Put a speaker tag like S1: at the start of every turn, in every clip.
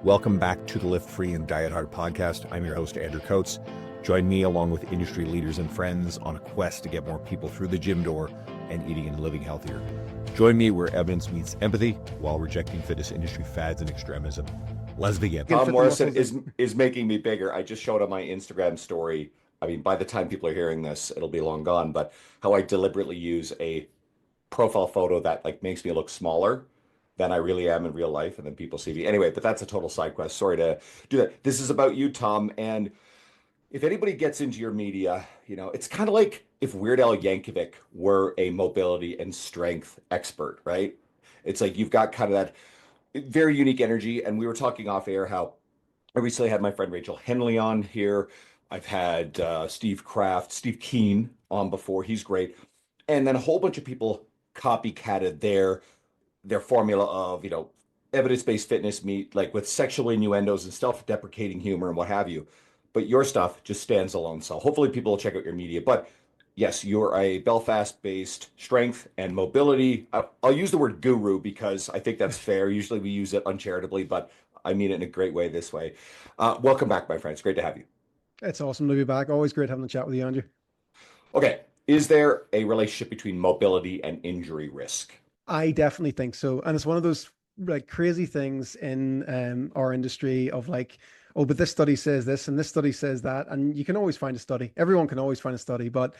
S1: Welcome back to the Lift Free and Diet Hard podcast. I'm your host, Andrew Coates. Join me along with industry leaders and friends on a quest to get more people through the gym door and eating and living healthier. Join me where evidence meets empathy while rejecting fitness industry fads and extremism. Let's begin.
S2: Tom Morrison is making me bigger. I just showed on my Instagram story. I mean, by the time people are hearing this, it'll be long gone, but how I deliberately use a profile photo that like makes me look smaller than I really am in real life, and then people see me. Anyway, but that's a total side quest. Sorry to do that. This is about you, Tom, and if anybody gets into your media, it's kind of like if Weird Al Yankovic were a mobility and strength expert, right? It's like you've got kind of that very unique energy. And we were talking off air how I recently had my friend Rachel Henley on here. I've had Steve Keen on before. He's great. And then a whole bunch of people copycatted their formula of, evidence-based fitness meet like with sexual innuendos and self-deprecating humor and what have you. But your stuff just stands alone. So hopefully people will check out your media. But yes, you're a Belfast-based strength and mobility. I'll use the word guru because I think that's fair. Usually we use it uncharitably, but I mean it in a great way this way. Welcome back, my friends. Great to have you.
S3: It's awesome to be back. Always great having a chat with you, Andrew.
S2: Okay. Is there a relationship between mobility and injury risk?
S3: I definitely think so. And it's one of those like crazy things in our industry of like, oh, but this study says this and this study says that. And you can always find a study. Everyone can always find a study. But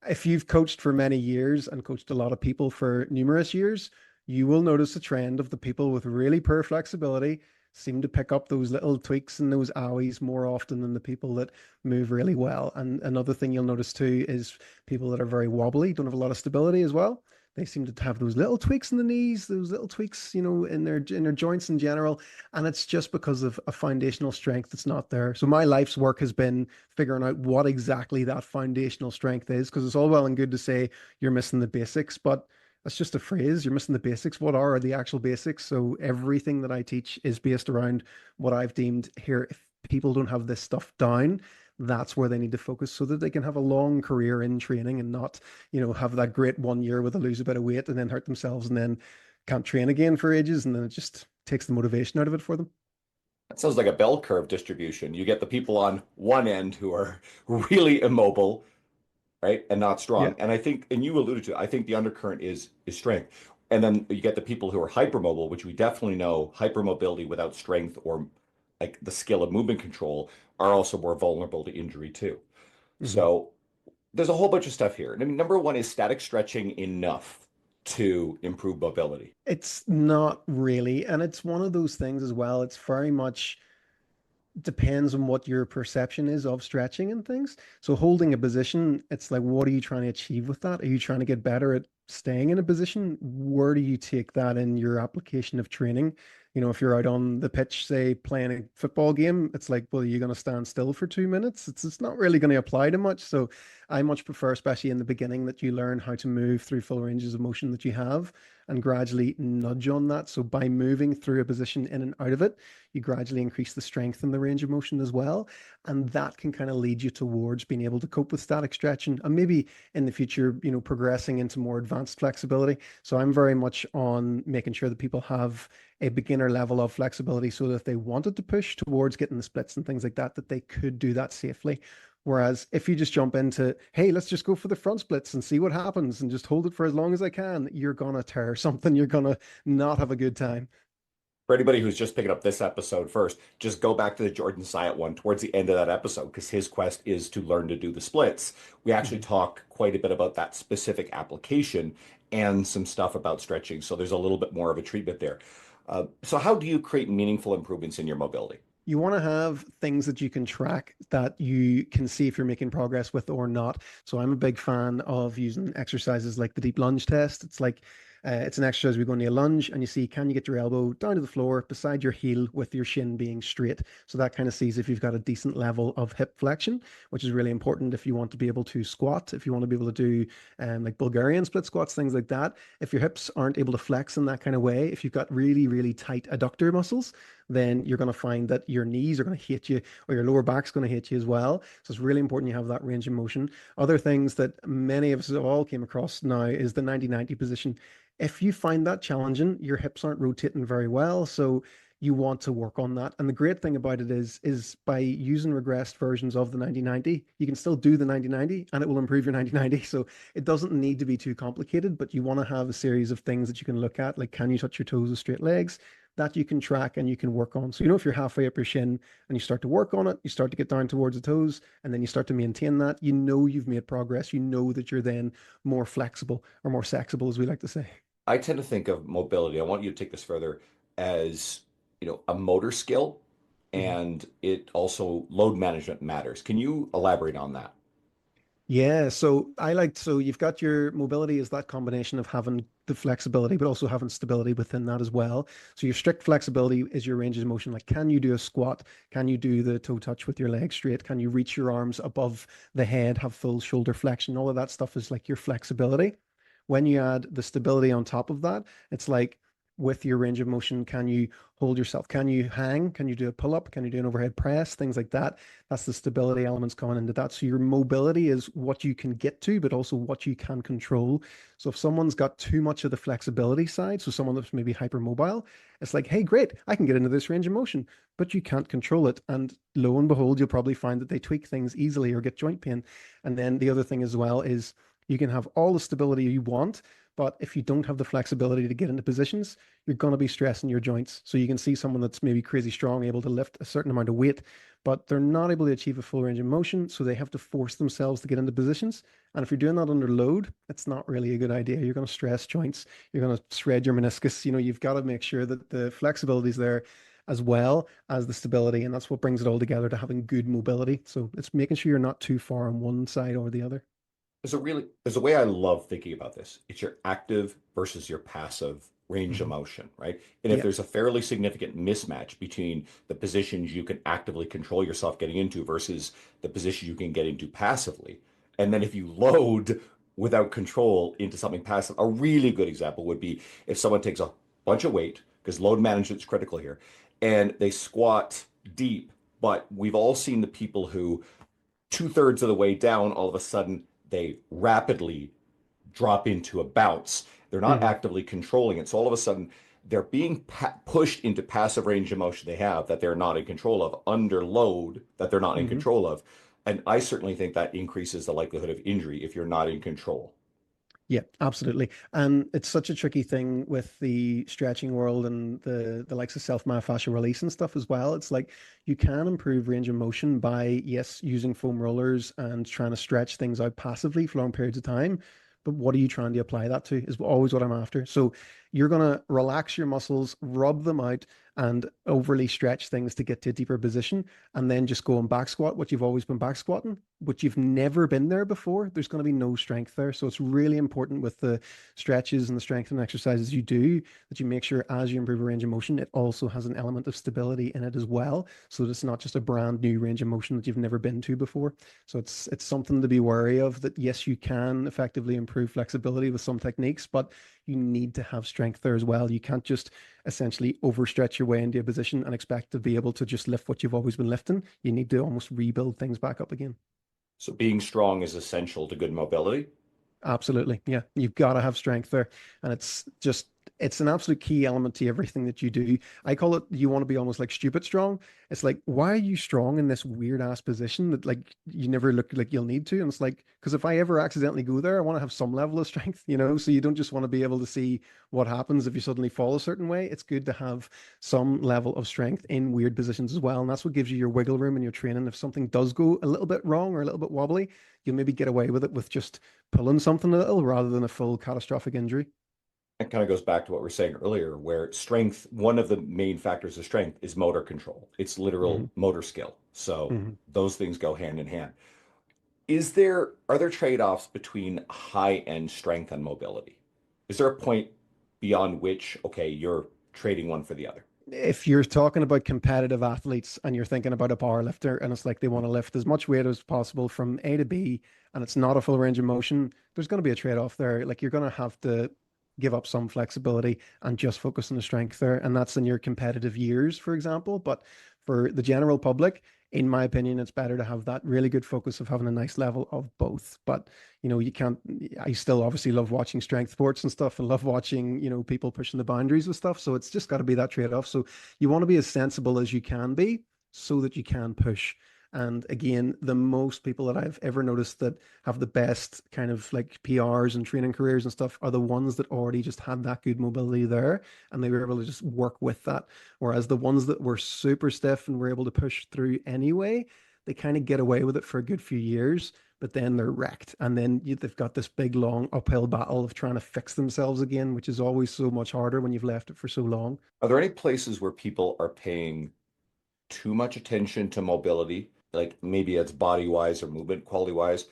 S3: if you've coached for many years and coached a lot of people for numerous years, you will notice a trend of the people with really poor flexibility seem to pick up those little tweaks and those owies more often than the people that move really well. And another thing you'll notice too is people that are very wobbly, don't have a lot of stability as well. They seem to have those little tweaks in the knees, those little tweaks, in their joints in general. And it's just because of a foundational strength that's not there. So my life's work has been figuring out what exactly that foundational strength is, because it's all well and good to say you're missing the basics, but that's just a phrase. You're missing the basics. What are the actual basics? So everything that I teach is based around what I've deemed here. If people don't have this stuff down, that's where they need to focus so that they can have a long career in training and not, have that great 1 year where they lose a bit of weight and then hurt themselves and then can't train again for ages. And then it just takes the motivation out of it for them.
S2: That sounds like a bell curve distribution. You get the people on one end who are really immobile, right, and not
S3: Yeah.
S2: strong. And I think, and you alluded to, I think the undercurrent is strength. And then you get the people who are hypermobile, which we definitely know hypermobility without strength or like the skill of movement control are also more vulnerable to injury too.
S3: Mm-hmm.
S2: So there's a whole bunch of stuff here. I mean, number one, is static stretching enough to improve mobility?
S3: It's not really. And it's one of those things as well. It's very much depends on what your perception is of stretching and things. So holding a position, it's like, what are you trying to achieve with that? Are you trying to get better at staying in a position? Where do you take that in your application of training? If you're out on the pitch, say playing a football game, it's like, well, you're going to stand still for 2 minutes. It's not really going to apply to much. So I much prefer, especially in the beginning, that you learn how to move through full ranges of motion that you have and gradually nudge on that. So by moving through a position in and out of it, you gradually increase the strength and the range of motion as well. And that can kind of lead you towards being able to cope with static stretching and maybe in the future, progressing into more advanced flexibility. So I'm very much on making sure that people have a beginner level of flexibility so that if they wanted to push towards getting the splits and things like that, that they could do that safely. Whereas if you just jump into, hey, let's just go for the front splits and see what happens and just hold it for as long as I can, you're going to tear something. You're going to not have a good time.
S2: For anybody who's just picking up this episode first, just go back to the Jordan Syatt one towards the end of that episode because his quest is to learn to do the splits. We actually talk quite a bit about that specific application and some stuff about stretching. So there's a little bit more of a treatment there. So how do you create meaningful improvements in your mobility?
S3: You want to have things that you can track that you can see if you're making progress with or not. So I'm a big fan of using exercises like the deep lunge test. It's like it's an exercise we go into a lunge and you see, can you get your elbow down to the floor beside your heel with your shin being straight? So that kind of sees if you've got a decent level of hip flexion, which is really important if you want to be able to squat, if you want to be able to do like Bulgarian split squats, things like that. If your hips aren't able to flex in that kind of way, if you've got really, really tight adductor muscles, then you're going to find that your knees are going to hate you or your lower back's going to hate you as well. So it's really important you have that range of motion. Other things that many of us have all came across now is the 90-90 position. If you find that challenging, your hips aren't rotating very well. So you want to work on that. And the great thing about it is by using regressed versions of the 90-90, you can still do the 90-90 and it will improve your 90-90. So it doesn't need to be too complicated, but you want to have a series of things that you can look at, like can you touch your toes with straight legs? That you can track and you can work on. So, if you're halfway up your shin and you start to work on it, you start to get down towards the toes, and then you start to maintain that, you've made progress. You know that you're then more flexible or more sexible, as we like to say.
S2: I tend to think of mobility. I want you to take this further as, a motor skill,
S3: Mhm.
S2: and it also load management matters. Can you elaborate on that?
S3: Yeah, so you've got your mobility is that combination of having the flexibility, but also having stability within that as well. So your strict flexibility is your range of motion. Like, can you do a squat? Can you do the toe touch with your legs straight? Can you reach your arms above the head, have full shoulder flexion? All of that stuff is like your flexibility. When you add the stability on top of that, it's like with your range of motion, can you hold yourself? Can you hang? Can you do a pull up? Can you do an overhead press? Things like that. That's the stability elements coming into that. So your mobility is what you can get to, but also what you can control. So if someone's got too much of the flexibility side, so someone that's maybe hypermobile, it's like, hey, great, I can get into this range of motion, but you can't control it. And lo and behold, you'll probably find that they tweak things easily or get joint pain. And then the other thing as well is you can have all the stability you want, but if you don't have the flexibility to get into positions, you're going to be stressing your joints. So you can see someone that's maybe crazy strong, able to lift a certain amount of weight, but they're not able to achieve a full range of motion. So they have to force themselves to get into positions. And if you're doing that under load, it's not really a good idea. You're going to stress joints. You're going to shred your meniscus. You've got to make sure that the flexibility is there as well as the stability. And that's what brings it all together to having good mobility. So it's making sure you're not too far on one side or the other.
S2: There's a way I love thinking about this. It's your active versus your passive range of
S3: Mhm.
S2: motion, right? And if
S3: Yeah.
S2: there's a fairly significant mismatch between the positions you can actively control yourself getting into versus the position you can get into passively, and then if you load without control into something passive, a really good example would be if someone takes a bunch of weight, because load management is critical here, and they squat deep, but we've all seen the people who two-thirds of the way down, all of a sudden they rapidly drop into a bounce. They're not
S3: Mhm.
S2: actively controlling it. So all of a sudden they're being pushed into passive range of motion they have that they're not in control of, under load that they're not in
S3: Mhm.
S2: control of. And I certainly think that increases the likelihood of injury if you're not in control.
S3: Yeah, absolutely. And it's such a tricky thing with the stretching world and the likes of self-myofascial release and stuff as well. It's like you can improve range of motion by, yes, using foam rollers and trying to stretch things out passively for long periods of time. But what are you trying to apply that to is always what I'm after. So you're going to relax your muscles, rub them out, and overly stretch things to get to a deeper position, and then just go and back squat what you've always been back squatting, but you've never been there before. There's going to be no strength there. So it's really important with the stretches and the strengthening exercises you do that you make sure as you improve your range of motion, it also has an element of stability in it as well. So that it's not just a brand new range of motion that you've never been to before. So it's something to be wary of, that yes, you can effectively improve flexibility with some techniques, but you need to have strength there as well. You can't just essentially overstretch your way into a position and expect to be able to just lift what you've always been lifting. You need to almost rebuild things back up again.
S2: So being strong is essential to good mobility.
S3: Absolutely. Yeah. You've got to have strength there. And it's an absolute key element to everything that you do. I call it, you want to be almost like stupid strong. It's like, why are you strong in this weird ass position that like you never look like you'll need to? And it's like, because if I ever accidentally go there, I want to have some level of strength, So you don't just want to be able to see what happens if you suddenly fall a certain way. It's good to have some level of strength in weird positions as well. And that's what gives you your wiggle room in your training. If something does go a little bit wrong or a little bit wobbly, you'll maybe get away with it with just pulling something a little rather than a full catastrophic injury.
S2: It kind of goes back to what we were saying earlier, where strength, one of the main factors of strength is motor control. It's
S3: Hmm.
S2: literal motor skill. So
S3: Hmm.
S2: those things go hand in hand. Are there trade-offs between high-end strength and mobility? Is there a point beyond which, okay, you're trading one for the other?
S3: If you're talking about competitive athletes and you're thinking about a power lifter and it's like they want to lift as much weight as possible from A to B and it's not a full range of motion, there's going to be a trade-off there. Like you're going to have to give up some flexibility and just focus on the strength there. And that's in your competitive years, for example. But for the general public, in my opinion, it's better to have that really good focus of having a nice level of both. But, you can't, I still obviously love watching strength sports and stuff and love watching, people pushing the boundaries with stuff. So it's just got to be that trade-off. So you want to be as sensible as you can be so that you can push. And again, the most people that I've ever noticed that have the best kind of like PRs and training careers and stuff are the ones that already just had that good mobility there and they were able to just work with that. Whereas the ones that were super stiff and were able to push through anyway, they kind of get away with it for a good few years, but then they're wrecked. And then they've got this big, long uphill battle of trying to fix themselves again, which is always so much harder when you've left it for so long.
S2: Are there any places where people are paying too much attention to mobility, like maybe it's body wise or movement quality wise?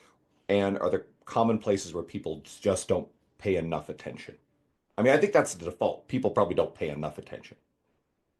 S2: And are there common places where people just don't pay enough attention? I mean, I think that's the default. People probably don't pay enough attention.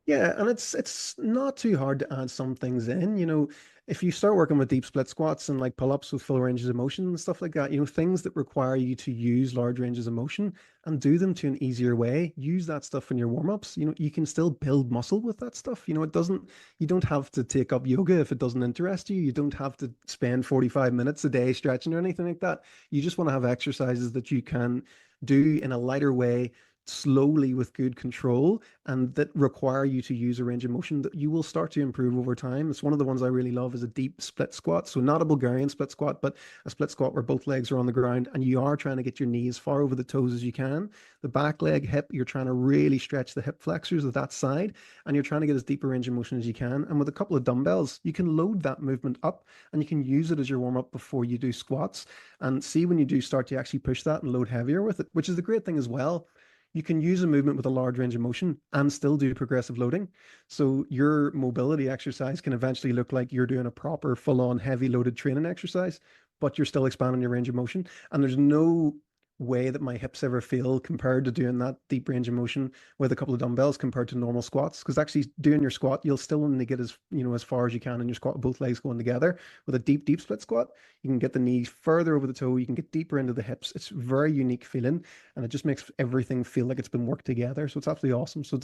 S3: Yeah, and it's not too hard to add some things in. If you start working with deep split squats and like pull-ups with full ranges of motion and stuff like that, things that require you to use large ranges of motion and do them to an easier way, use that stuff in your warm-ups. You can still build muscle with that stuff. You don't have to take up yoga if it doesn't interest you. You don't have to spend 45 minutes a day stretching or anything like that. You just want to have exercises that you can do in a lighter way slowly with good control and that require you to use a range of motion that you will start to improve over time. It's one of the ones I really love is a deep split squat. So not a Bulgarian split squat, but a split squat where both legs are on the ground and you are trying to get your knee as far over the toes as you can. The back leg, hip, you're trying to really stretch the hip flexors of that side and you're trying to get as deep a range of motion as you can. And with a couple of dumbbells, you can load that movement up and you can use it as your warm up before you do squats and see when you do start to actually push that and load heavier with it, which is the great thing as well. You can use a movement with a large range of motion and still do progressive loading. So your mobility exercise can eventually look like you're doing a proper full-on heavy loaded training exercise, but you're still expanding your range of motion. And there's no way that my hips ever feel compared to doing that deep range of motion with a couple of dumbbells compared to normal squats. Because actually doing your squat, you'll still only get as far as you can in your squat, both legs going together. With a deep split squat, you can get the knees further over the toe, you can get deeper into the hips. It's very unique feeling and it just makes everything feel like it's been worked together. So it's absolutely awesome. So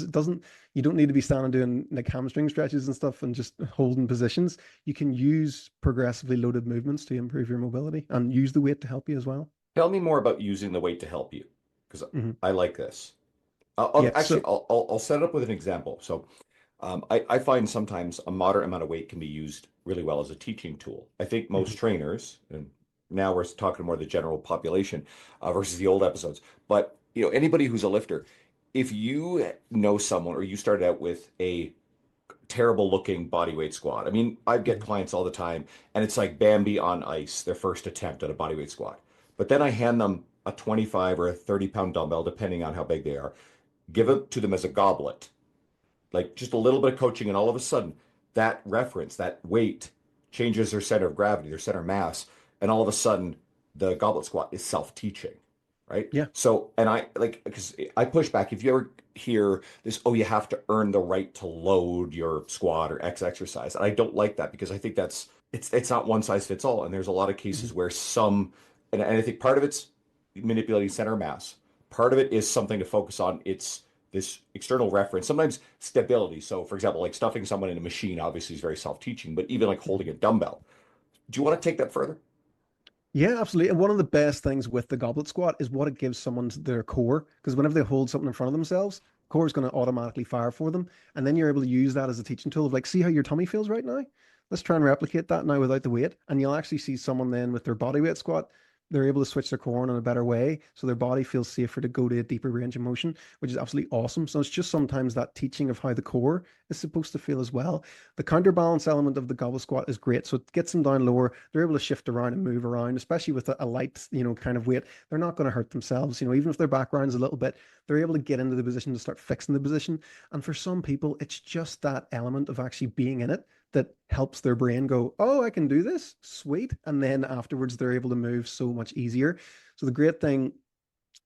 S3: you don't need to be standing doing like hamstring stretches and stuff and just holding positions. You can use progressively loaded movements to improve your mobility and use the weight to help you as well.
S2: Tell me more about using the weight to help you, because I like this.
S3: Yeah,
S2: Actually,
S3: so
S2: I'll set it up with an example. So, I find sometimes a moderate amount of weight can be used really well as a teaching tool. I think most trainers, and now we're talking more the general population versus the old episodes, but anybody who's a lifter, if you know someone or you started out with a terrible looking body weight squat. I mean, I get clients all the time, and it's like Bambi on ice, their first attempt at a body weight squat. But then I hand them a 25 or a 30-pound dumbbell, depending on how big they are, give it to them as a goblet, like just a little bit of coaching, and all of a sudden, that reference, that weight changes their center of gravity, their center of mass, and all of a sudden, the goblet squat is self-teaching, right?
S3: yeah.
S2: So, and I like, because I push back. If you ever hear this, oh, you have to earn the right to load your squat or X exercise, and I don't like that because I think it's not one size fits all, and there's a lot of cases where and I think part of it's manipulating center mass. Part of it is something to focus on. It's this external reference, sometimes stability. So, for example, like stuffing someone in a machine obviously is very self-teaching, but even like holding a dumbbell. Do you want to take that further?
S3: Yeah, absolutely. And one of the best things with the goblet squat is what it gives someone to their core. Because whenever they hold something in front of themselves, core is going to automatically fire for them. And then you're able to use that as a teaching tool of like, see how your tummy feels right now? Let's try and replicate that now without the weight. And you'll actually see someone then with their body weight squat, they're able to switch their core on in a better way. So their body feels safer to go to a deeper range of motion, which is absolutely awesome. So it's just sometimes that teaching of how the core is supposed to feel as well. The counterbalance element of the goblet squat is great. So it gets them down lower. They're able to shift around and move around, especially with a light, kind of weight. They're not going to hurt themselves. Even if their background's a little bit, they're able to get into the position to start fixing the position. And for some people, it's just that element of actually being in it that helps their brain go, oh, I can do this, sweet. And then afterwards, they're able to move so much easier. So the great thing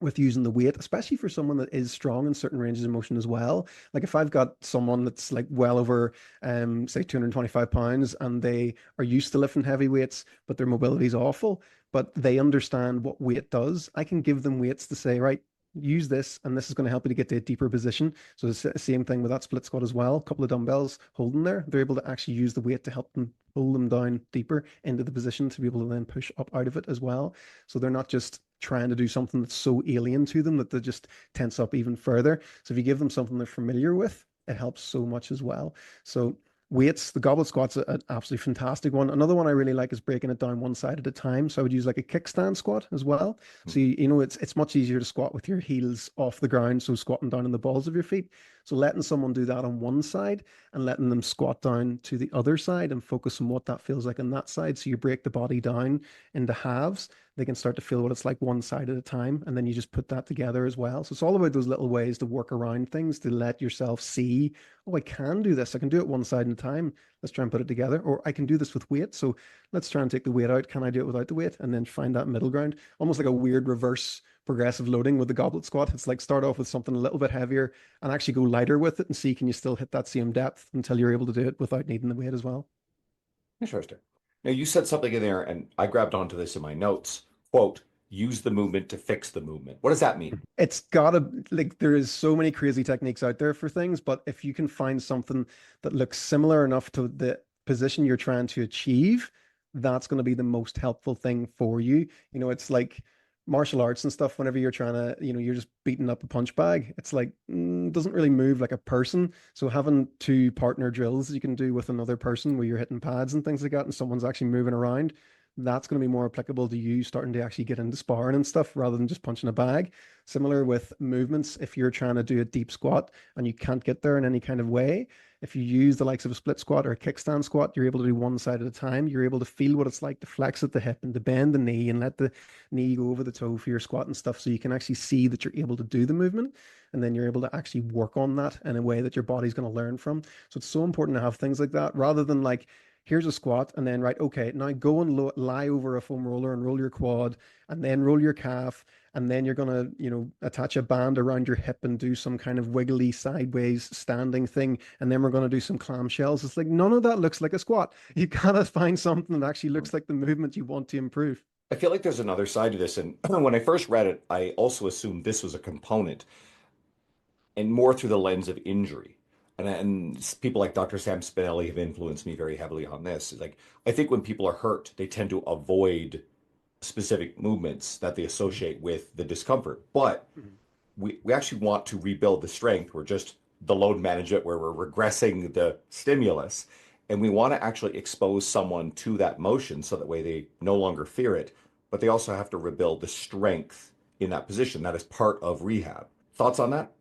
S3: with using the weight, especially for someone that is strong in certain ranges of motion as well. Like if I've got someone that's like well over, say 225 pounds and they are used to lifting heavy weights, but their mobility is awful, but they understand what weight does. I can give them weights to say, right, use this, and this is going to help you to get to a deeper position. So it's the same thing with that split squat as well. A couple of dumbbells holding there, they're able to actually use the weight to help them pull them down deeper into the position to be able to then push up out of it as well. So they're not just trying to do something that's so alien to them that they just tense up even further. So if you give them something they're familiar with, it helps so much as well. So weights, the goblet squat's an absolutely fantastic one. Another one I really like is breaking it down one side at a time. So I would use like a kickstand squat as well. So you know it's much easier to squat with your heels off the ground, so squatting down on the balls of your feet. So letting someone do that on one side and letting them squat down to the other side and focus on what that feels like on that side. So you break the body down into halves. They can start to feel what it's like one side at a time, and then you just put that together as well. So it's all about those little ways to work around things, to let yourself see, oh, I can do this. I can do it one side at a time. Let's try and put it together. Or I can do this with weight. So let's try and take the weight out. Can I do it without the weight? And then find that middle ground, almost like a weird reverse progressive loading with the goblet squat. It's like start off with something a little bit heavier and actually go lighter with it and see, can you still hit that same depth until you're able to do it without needing the weight as well.
S2: Interesting. Now, you said something in there, and I grabbed onto this in my notes. Quote, use the movement to fix the movement. What does that mean?
S3: It's gotta, like, there is so many crazy techniques out there for things, but if you can find something that looks similar enough to the position you're trying to achieve, that's going to be the most helpful thing for you. You know, it's like martial arts and stuff. Whenever you're trying to, you know, you're just beating up a punch bag, it's like doesn't really move like a person. So having two partner drills you can do with another person where you're hitting pads and things like that, and someone's actually moving around, that's going to be more applicable to you starting to actually get into sparring and stuff rather than just punching a bag. Similar with movements, if you're trying to do a deep squat and you can't get there in any kind of way, if you use the likes of a split squat or a kickstand squat, you're able to do one side at a time. You're able to feel what it's like to flex at the hip and to bend the knee and let the knee go over the toe for your squat and stuff. So you can actually see that you're able to do the movement, and then you're able to actually work on that in a way that your body's going to learn from. So it's so important to have things like that rather than like, here's a squat, and then, right, okay, now go and lie over a foam roller and roll your quad, and then roll your calf, and then you're going to, you know, attach a band around your hip and do some kind of wiggly sideways standing thing, and then we're going to do some clamshells. It's like, none of that looks like a squat. You gotta find something that actually looks like the movement you want to improve.
S2: I feel like there's another side to this. And when I first read it, I also assumed this was a component and more through the lens of injury. And people like Dr. Sam Spinelli have influenced me very heavily on this. Like, I think when people are hurt, they tend to avoid specific movements that they associate with the discomfort. But
S3: Mhm.
S2: we actually want to rebuild the strength. We're just the load management where we're regressing the stimulus. And we want to actually expose someone to that motion so that way they no longer fear it. But they also have to rebuild the strength in that position. That is part of rehab. Thoughts on that?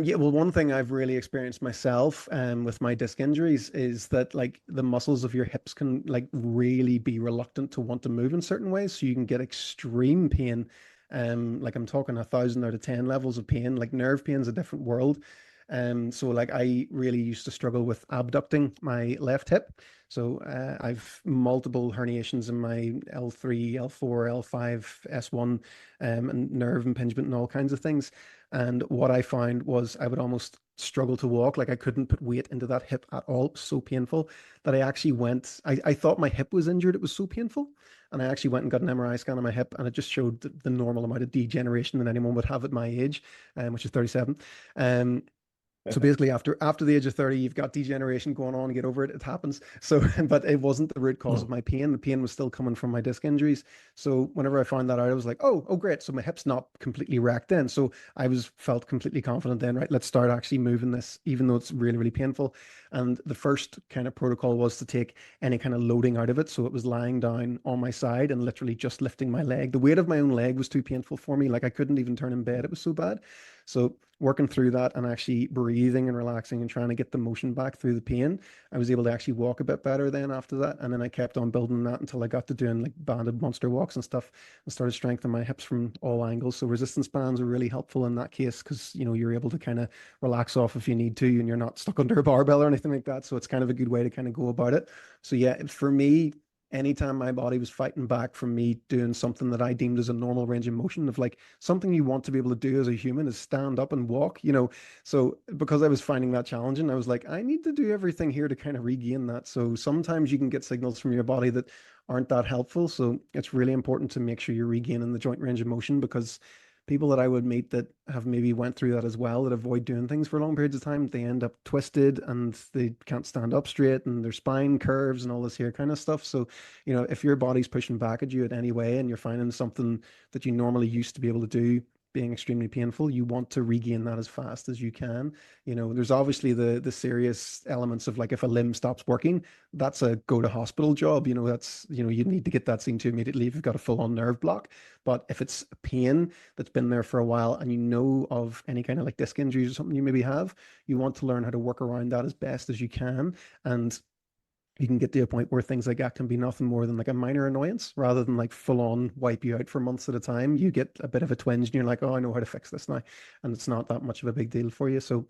S3: Yeah, well, one thing I've really experienced myself with my disc injuries is that like the muscles of your hips can like really be reluctant to want to move in certain ways. So you can get extreme pain. Like I'm talking 1,000 out of 10 levels of pain. Like nerve pain is a different world. So like I really used to struggle with abducting my left hip. So I've multiple herniations in my L3, L4, L5, S1, and nerve impingement and all kinds of things. And what I found was I would almost struggle to walk. Like I couldn't put weight into that hip at all. It was so painful that I actually went, I thought my hip was injured. It was so painful. And I actually went and got an MRI scan on my hip, and it just showed the normal amount of degeneration that anyone would have at my age, which is 37. Um, so basically, after the age of 30, you've got degeneration going on. Get over it; it happens. So, but it wasn't the root cause of my pain. The pain was still coming from my disc injuries. So, whenever I found that out, I was like, "Oh, great! So my hip's not completely wrecked then." So I was felt completely confident then. Right, let's start actually moving this, even though it's really, really painful. And the first kind of protocol was to take any kind of loading out of it. So it was lying down on my side and literally just lifting my leg. The weight of my own leg was too painful for me. Like I couldn't even turn in bed. It was so bad. So working through that and actually breathing and relaxing and trying to get the motion back through the pain, I was able to actually walk a bit better then after that. And then I kept on building that until I got to doing like banded monster walks and stuff and started strengthening my hips from all angles. So resistance bands are really helpful in that case because, you know, you're able to kind of relax off if you need to and you're not stuck under a barbell or anything like that. So it's kind of a good way to kind of go about it. So yeah, for me, anytime my body was fighting back from me doing something that I deemed as a normal range of motion of like something you want to be able to do as a human is stand up and walk, you know. So because I was finding that challenging, I was like, I need to do everything here to kind of regain that. So sometimes you can get signals from your body that aren't that helpful. So it's really important to make sure you're regaining the joint range of motion because people that I would meet that have maybe went through that as well, that avoid doing things for long periods of time, they end up twisted and they can't stand up straight and their spine curves and all this here kind of stuff. So, you know, if your body's pushing back at you in any way and you're finding something that you normally used to be able to do being extremely painful, you want to regain that as fast as you can. You know, there's obviously the serious elements of like if a limb stops working, that's a go to hospital job. You know, that's, you know, you need to get that seen to immediately if you've got a full on nerve block. But if it's pain that's been there for a while and you know of any kind of like disc injuries or something you maybe have, you want to learn how to work around that as best as you can. And you can get to a point where things like that can be nothing more than like a minor annoyance rather than like full on wipe you out for months at a time. You get a bit of a twinge and you're like, oh, I know how to fix this now. And it's not that much of a big deal for you. So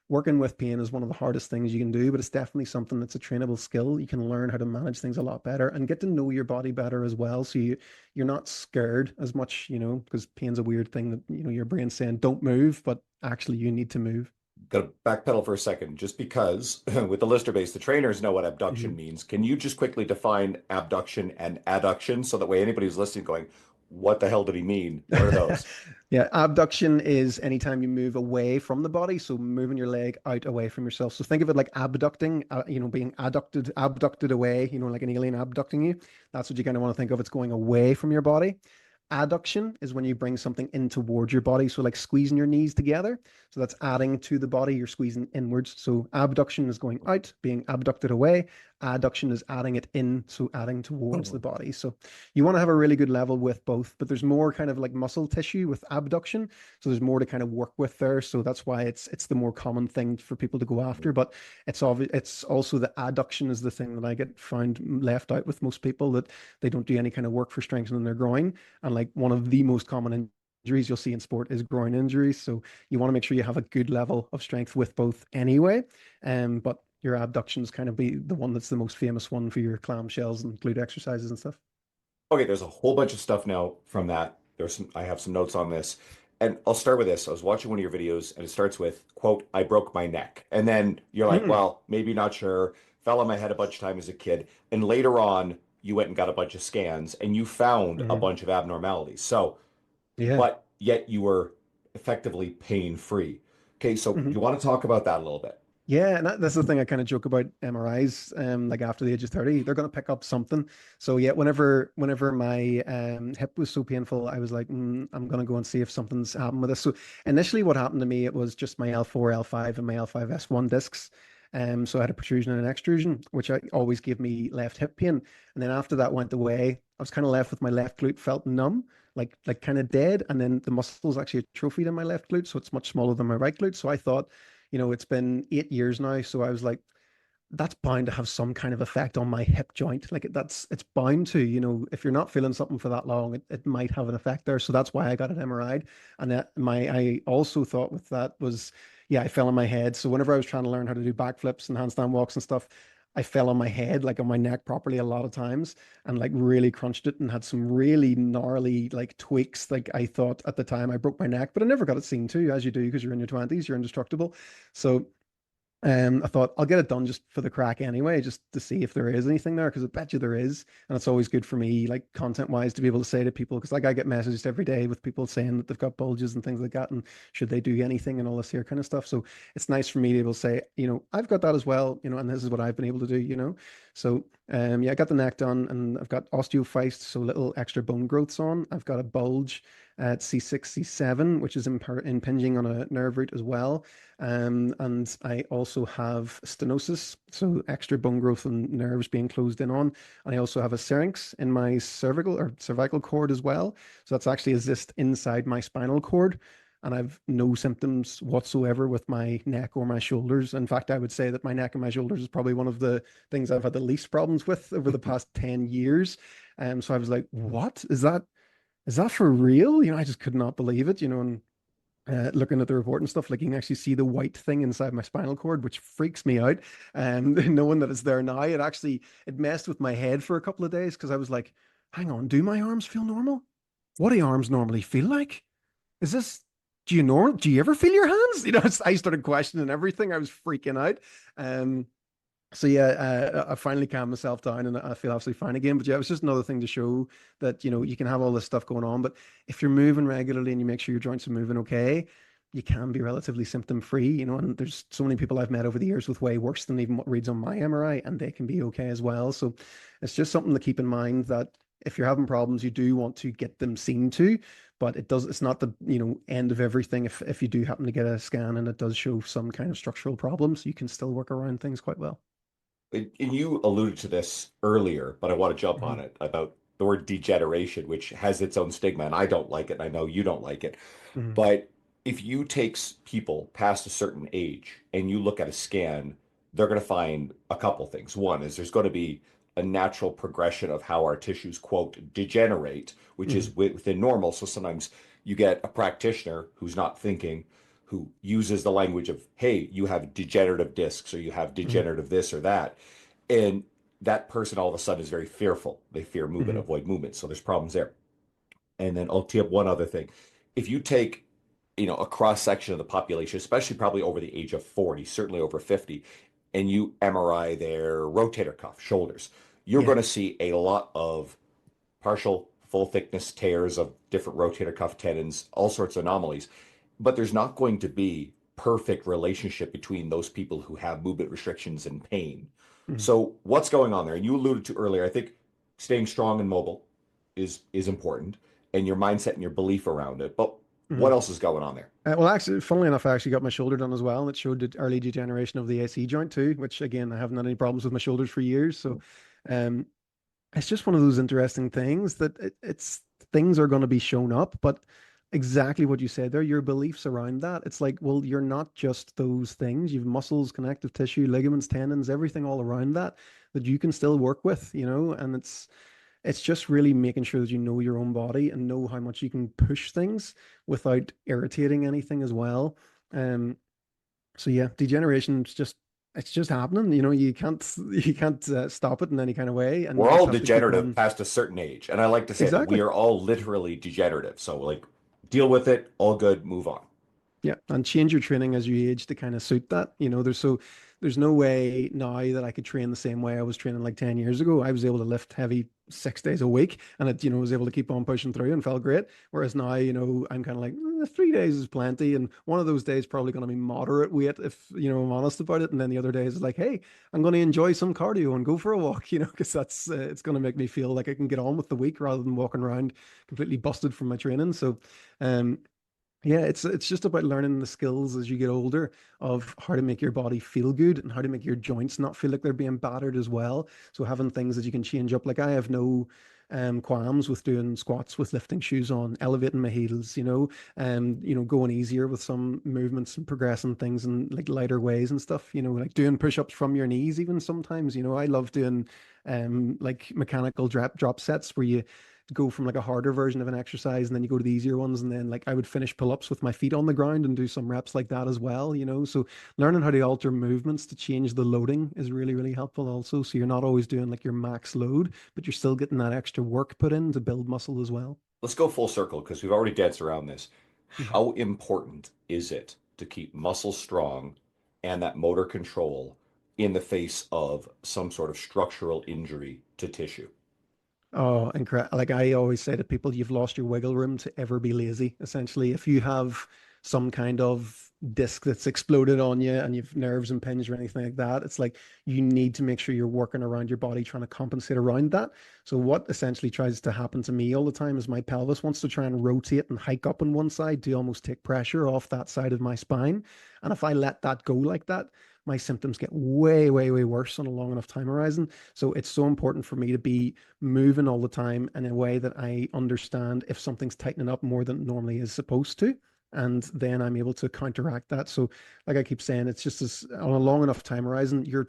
S3: working with pain is one of the hardest things you can do, but it's definitely something that's a trainable skill. You can learn how to manage things a lot better and get to know your body better as well. So you're not scared as much, you know, because pain's a weird thing that, you know, your brain's saying don't move, but actually you need to move.
S2: Got to backpedal for a second, just because with the listener base, the trainers know what abduction
S3: Mhm.
S2: means. Can you just quickly define abduction and adduction so that way anybody who's listening going, what the hell did he mean? What are those?
S3: Yeah, abduction is anytime you move away from the body, so moving your leg out away from yourself. So think of it like abducting, you know, being abducted away, you know, like an alien abducting you. That's what you kind of want to think of. It's going away from your body. Adduction is when you bring something in towards your body. So like squeezing your knees together. So that's adding to the body. You're squeezing inwards. So abduction is going out, being abducted away. Adduction is adding it in, so adding towards the body. So you want to have a really good level with both, but there's more kind of like muscle tissue with abduction. So there's more to kind of work with there. So that's why it's the more common thing for people to go after. But it's also the adduction is the thing that I get found left out with most people, that they don't do any kind of work for strengthening their groin. And like one of the most common injuries you'll see in sport is groin injuries. So you want to make sure you have a good level of strength with both anyway. But your abductions kind of be the one that's the most famous one for your clamshells and glute exercises and stuff.
S2: Okay, there's a whole bunch of stuff now from that. I have some notes on this. And I'll start with this. I was watching one of your videos and it starts with, quote, I broke my neck. And then you're like,
S3: Mm,
S2: well, maybe not sure. Fell on my head a bunch of times as a kid. And later on, you went and got a bunch of scans and you found a
S3: mhm.
S2: bunch of abnormalities. So,
S3: Yeah.
S2: but yet you were effectively pain free. Okay, so
S3: Mhm.
S2: you want to talk about that a little bit?
S3: Yeah, and that's the thing I kind of joke about MRIs. Like after the age of 30, they're going to pick up something. So yeah, whenever my hip was so painful, I was like, I'm going to go and see if something's happened with this. So initially, what happened to me, it was just my L4, L5, and my L5S1 discs. So I had a protrusion and an extrusion, which always gave me left hip pain. And then after that went away, I was kind of left with my left glute felt numb, like kind of dead. And then the muscle's actually atrophied in my left glute, so it's much smaller than my right glute. So I thought, you know, it's been 8 years now. So I was like, that's bound to have some kind of effect on my hip joint. Like it's bound to, you know, if you're not feeling something for that long, it might have an effect there. So that's why I got it MRI'd. And I also thought with that was, yeah, I fell on my head. So whenever I was trying to learn how to do backflips and handstand walks and stuff, I fell on my head, like on my neck properly a lot of times and like really crunched it and had some really gnarly like tweaks. Like I thought at the time I broke my neck, but I never got it seen to, as you do, because you're in your 20s, you're indestructible. So I thought I'll get it done just for the crack anyway, just to see if there is anything there, because I bet you there is. And it's always good for me, like content wise, to be able to say to people, because like I get messages every day with people saying that they've got bulges and things like that, and should they do anything and all this here kind of stuff. So it's nice for me to be able to say, you know, I've got that as well, you know, and this is what I've been able to do, you know. So yeah, I got the neck done and I've got osteophyte, so little extra bone growths on. I've got a bulge at C6, C7, which is impinging on a nerve root as well. And I also have stenosis, so extra bone growth and nerves being closed in on. And I also have a syrinx in my cervical cord as well. So that's actually a cyst inside my spinal cord. And I've no symptoms whatsoever with my neck or my shoulders. In fact, I would say that my neck and my shoulders is probably one of the things I've had the least problems with over the past 10 years. So I was like, what? Is that for real? You know, I just could not believe it, you know, and looking at the report and stuff, like you can actually see the white thing inside my spinal cord, which freaks me out. And knowing that it's there now, it messed with my head for a couple of days because I was like, hang on, do my arms feel normal? What do arms normally feel like? Is this do you ever feel your hands? You know, I started questioning everything. I was freaking out. Um, So yeah, I finally calmed myself down and I feel absolutely fine again. But yeah, it was just another thing to show that, you can have all this stuff going on, but if you're moving regularly and you make sure your joints are moving okay, you can be relatively symptom free. And there's so many people I've met over the years with way worse than even what reads on my MRI, and they can be okay as well. So it's just something to keep in mind that if you're having problems, you do want to get them seen to, but it's not the end of everything. If you do happen to get a scan and it does show some kind of structural problems, you can still work around things quite well.
S2: And you alluded to this earlier, but I want to jump
S3: Mhm.
S2: on it about the word degeneration, which has its own stigma, and I don't like it, and I know you don't like it.
S3: Mhm.
S2: But if you take people past a certain age and you look at a scan, they're going to find a couple things. One is there's going to be a natural progression of how our tissues, quote, degenerate, which is
S3: Mhm.
S2: within normal. So sometimes you get a practitioner who's not thinking, who uses the language of, hey, you have degenerative discs or you have
S3: Mhm.
S2: degenerative this or that. And that person all of a sudden is very fearful. They fear movement,
S3: Mhm.
S2: avoid movement. So there's problems there. And then I'll tee up one other thing. If you take, a cross section of the population, especially probably over the age of 40, certainly over 50, and you MRI their rotator cuff, shoulders, you're
S3: Yeah.
S2: going to see a lot of partial full thickness tears of different rotator cuff tendons, all sorts of anomalies. But there's not going to be perfect relationship between those people who have movement restrictions and pain.
S3: Mhm.
S2: So what's going on there? And you alluded to earlier, I think staying strong and mobile is important, and your mindset and your belief around it. But what
S3: Mhm.
S2: else is going on there?
S3: Well, actually, funnily enough, I actually got my shoulder done as well, and it showed the early degeneration of the AC joint too, which again, I haven't had any problems with my shoulders for years. So, um, it's just one of those interesting things that it's things are going to be shown up, but exactly what you said there, your beliefs around that. It's like, well, you're not just those things. You've muscles, connective tissue, ligaments, tendons, everything all around that you can still work with, and it's just really making sure that you know your own body and know how much you can push things without irritating anything as well. Um, so yeah, degeneration is just it's just happening. You can't stop it in any kind of way, and you
S2: We're
S3: just
S2: all
S3: have to keep
S2: degenerative
S3: on.
S2: past a certain age. And I like to say that we
S3: Exactly.
S2: are all literally degenerative. So, like, deal with it, all good, move on.
S3: Yeah, and change your training as you age to kind of suit that. There's no way now that I could train the same way I was training like 10 years ago. I was able to lift heavy 6 days a week and it was able to keep on pushing through and felt great. Whereas now, I'm kind of like 3 days is plenty. And one of those days probably going to be moderate weight if I'm honest about it. And then the other days is like, hey, I'm going to enjoy some cardio and go for a walk, because it's going to make me feel like I can get on with the week rather than walking around completely busted from my training. So, um, yeah, it's just about learning the skills as you get older of how to make your body feel good and how to make your joints not feel like they're being battered as well. So having things that you can change up, like I have no qualms with doing squats with lifting shoes on, elevating my heels, and going easier with some movements and progressing things in like lighter ways and stuff, like doing push-ups from your knees even sometimes. I love doing like mechanical drop sets where you go from like a harder version of an exercise and then you go to the easier ones and then like I would finish pull-ups with my feet on the ground and do some reps like that as well. So learning how to alter movements to change the loading is really really helpful also, so you're not always doing like your max load but you're still getting that extra work put in to build muscle as well.
S2: Let's go full circle because we've already danced around this.
S3: Mhm.
S2: How important is it to keep muscle strong and that motor control in the face of some sort of structural injury to tissue?
S3: Oh, incredible. Like I always say to people, you've lost your wiggle room to ever be lazy. Essentially, if you have some kind of disc that's exploded on you and you've nerves impinged or anything like that, it's like you need to make sure you're working around your body trying to compensate around that. So what essentially tries to happen to me all the time is my pelvis wants to try and rotate and hike up on one side to almost take pressure off that side of my spine. And if I let that go like that, my symptoms get way, way, way worse on a long enough time horizon. So it's so important for me to be moving all the time in a way that I understand if something's tightening up more than it normally is supposed to. And then I'm able to counteract that. So, like I keep saying, it's just as on a long enough time horizon, you're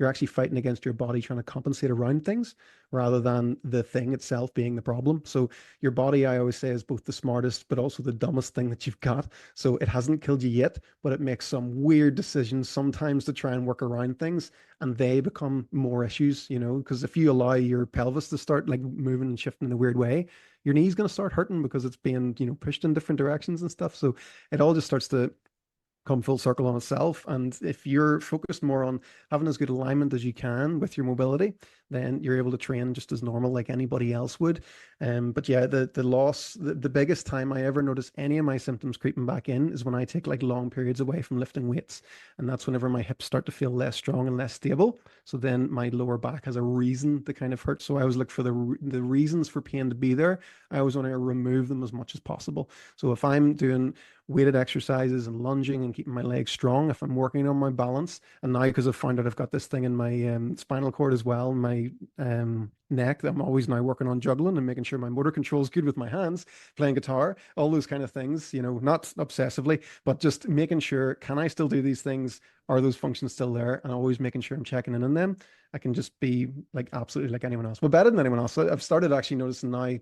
S3: actually fighting against your body, trying to compensate around things rather than the thing itself being the problem. So, your body, I always say, is both the smartest, but also the dumbest thing that you've got. So, it hasn't killed you yet, but it makes some weird decisions sometimes to try and work around things and they become more issues, because if you allow your pelvis to start like moving and shifting in a weird way, your knee's going to start hurting because it's being pushed in different directions and stuff. So it all just starts to come full circle on itself. And if you're focused more on having as good alignment as you can with your mobility, then you're able to train just as normal like anybody else would. But yeah, the biggest time I ever notice any of my symptoms creeping back in is when I take like long periods away from lifting weights. And that's whenever my hips start to feel less strong and less stable. So then my lower back has a reason to kind of hurt. So I always look for the reasons for pain to be there. I always want to remove them as much as possible. So if I'm doing weighted exercises and lunging and keeping my legs strong, if I'm working on my balance, and now because I've found out I've got this thing in my spinal cord as well, my neck, I'm always now working on juggling and making sure my motor control is good with my hands, playing guitar, all those kind of things, not obsessively, but just making sure, can I still do these things? Are those functions still there? And always making sure I'm checking in on them. I can just be like absolutely like anyone else, but better than anyone else. So I've started actually noticing now,